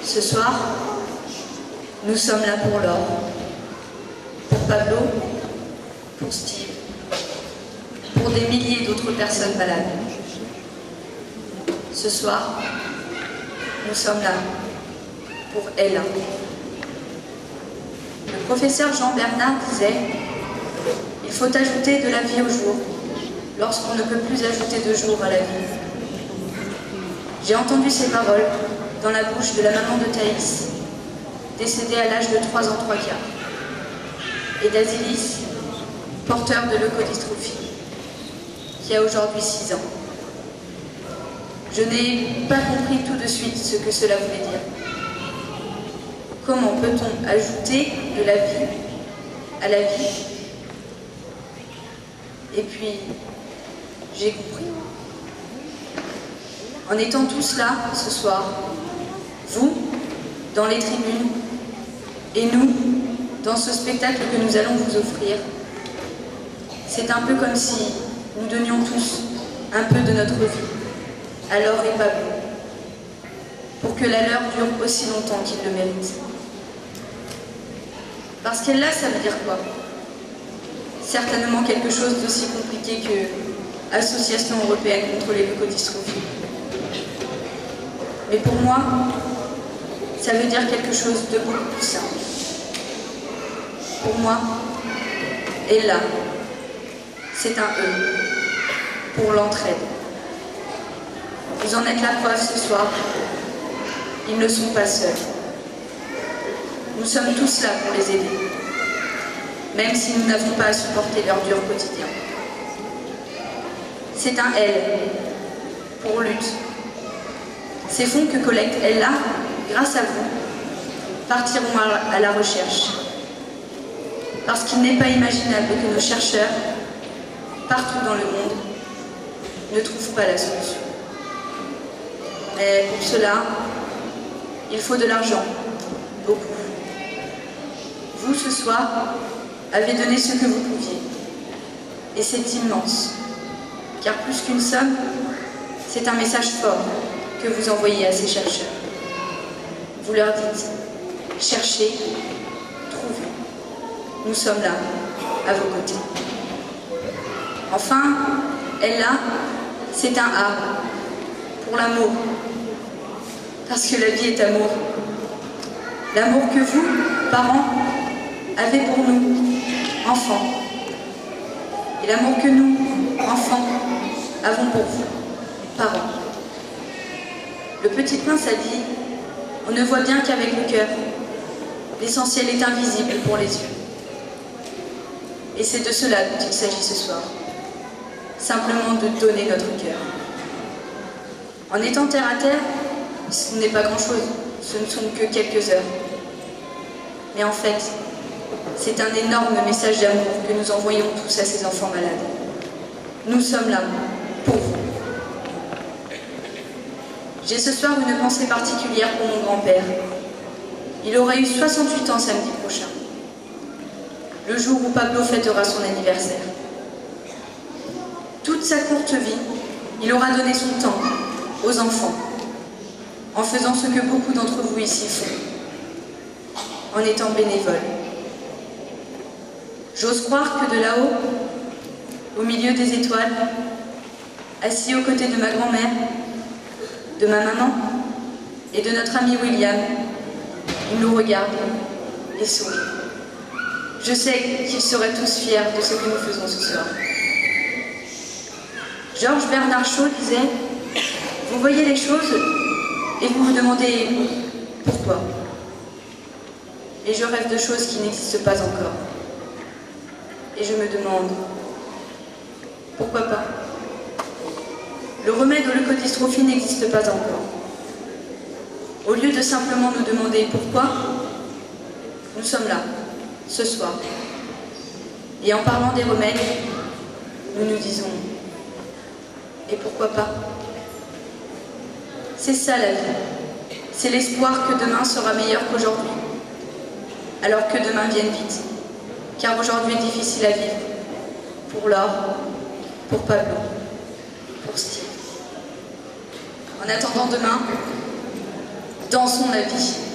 Ce soir, nous sommes là pour Laure, pour Pablo, pour Steve, pour des milliers d'autres personnes malades. Ce soir, nous sommes là pour Ella. Le professeur Jean Bernard disait « Il faut ajouter de la vie au jour, lorsqu'on ne peut plus ajouter de jour à la vie. » J'ai entendu ces paroles dans la bouche de la maman de Thaïs, décédée à l'âge de 3 ans 3 quarts, et d'Azilis, porteur de leucodystrophie, qui a aujourd'hui 6 ans. Je n'ai pas compris tout de suite ce que cela voulait dire. Comment peut-on ajouter de la vie à la vie? Et puis, j'ai compris. En étant tous là ce soir, vous, dans les tribunes, et nous, dans ce spectacle que nous allons vous offrir, c'est un peu comme si nous donnions tous un peu de notre vie à Laure et Pablo, pour que la leur dure aussi longtemps qu'ils le méritent. Parce qu'elle-là, ça veut dire quoi? Certainement quelque chose d'aussi compliqué que Association européenne contre les leucodystrophies. Mais pour moi, ça veut dire quelque chose de beaucoup plus simple. Pour moi, Ella, c'est un E, pour l'entraide. Vous en êtes la preuve ce soir, ils ne sont pas seuls. Nous sommes tous là pour les aider, même si nous n'avons pas à supporter leur dur quotidien. C'est un L, pour lutte. Ces fonds que collecte Ella, grâce à vous, partiront à la recherche. Parce qu'il n'est pas imaginable que nos chercheurs, partout dans le monde, ne trouvent pas la solution. Mais pour cela, il faut de l'argent, beaucoup. Vous, ce soir, avez donné ce que vous pouviez. Et c'est immense, car plus qu'une somme, c'est un message fort que vous envoyez à ces chercheurs. Vous leur dites, cherchez, trouvez. Nous sommes là, à vos côtés. Enfin, Ella, c'est un A, pour l'amour. Parce que la vie est amour. L'amour que vous, parents, avez pour nous, enfants. Et l'amour que nous, enfants, avons pour vous, parents. Le Petit Prince a dit, on ne voit bien qu'avec le cœur. L'essentiel est invisible pour les yeux. Et c'est de cela dont il s'agit ce soir. Simplement de donner notre cœur. En étant terre à terre, ce n'est pas grand-chose. Ce ne sont que quelques heures. Mais en fait, c'est un énorme message d'amour que nous envoyons tous à ces enfants malades. Nous sommes là, pour vous. J'ai ce soir une pensée particulière pour mon grand-père. Il aurait eu 68 ans samedi prochain, le jour où Pablo fêtera son anniversaire. Toute sa courte vie, il aura donné son temps aux enfants, en faisant ce que beaucoup d'entre vous ici font, en étant bénévole. J'ose croire que de là-haut, au milieu des étoiles, assis aux côtés de ma grand-mère, de ma maman et de notre ami William, ils nous regardent et sourient. Je sais qu'ils seraient tous fiers de ce que nous faisons ce soir. Georges Bernard Shaw disait « Vous voyez les choses et vous vous demandez pourquoi. Et je rêve de choses qui n'existent pas encore. Et je me demande pourquoi pas. Le remède aux leucodystrophies n'existe pas encore. Au lieu de simplement nous demander pourquoi, nous sommes là, ce soir. Et en parlant des remèdes, nous nous disons et pourquoi pas? C'est ça la vie. C'est l'espoir que demain sera meilleur qu'aujourd'hui. Alors que demain vienne vite. Car aujourd'hui est difficile à vivre. Pour Laure, pour Pablo, pour Steve. En attendant demain, dans son avis.